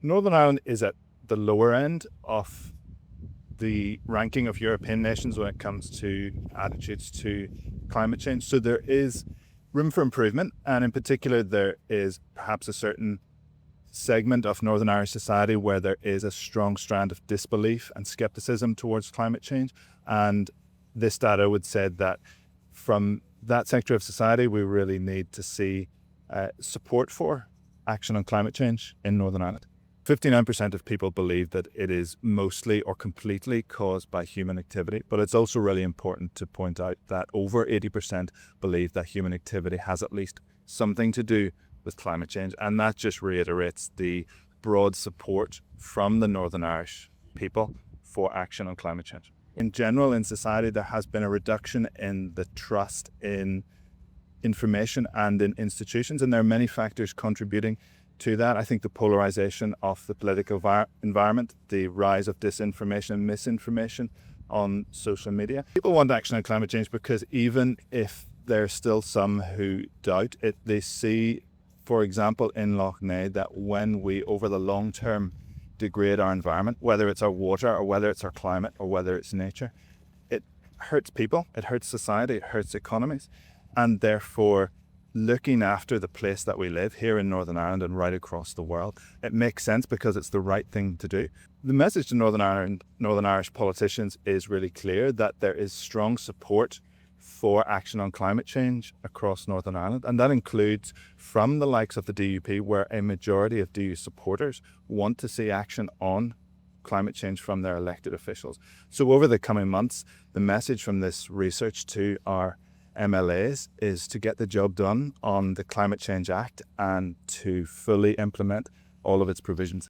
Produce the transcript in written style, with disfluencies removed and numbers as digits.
Northern Ireland is at the lower end of the ranking of European nations when it comes to attitudes to climate change. So there is room for improvement, and in particular, there is perhaps a certain segment of Northern Irish society where there is a strong strand of disbelief and skepticism towards climate change. And this data would say that from that sector of society, we really need to see support for action on climate change in Northern Ireland. 59% of people believe that it is mostly or completely caused by human activity, but it's also really important to point out that over 80% believe that human activity has at least something to do with climate change, and that just reiterates the broad support from the Northern Irish people for action on climate change. In general, in society, there has been a reduction in the trust in information and in institutions, and there are many factors contributing to that. I think the polarization of the political environment, the rise of disinformation and misinformation on social media. People want action on climate change because even if there's still some who doubt it, they see, for example, in Lough Neagh, that when we, over the long term, degrade our environment, whether it's our water or whether it's our climate or whether it's nature, it hurts people, it hurts society, it hurts economies, and therefore looking after the place that we live here in Northern Ireland and right across the world, it makes sense because it's the right thing to do. The message to Northern Irish politicians is really clear, that there is strong support for action on climate change across Northern Ireland, and that includes from the likes of the DUP, where a majority of DU supporters want to see action on climate change from their elected officials. So over the coming months, the message from this research to our MLAs is to get the job done on the Climate Change Act and to fully implement all of its provisions.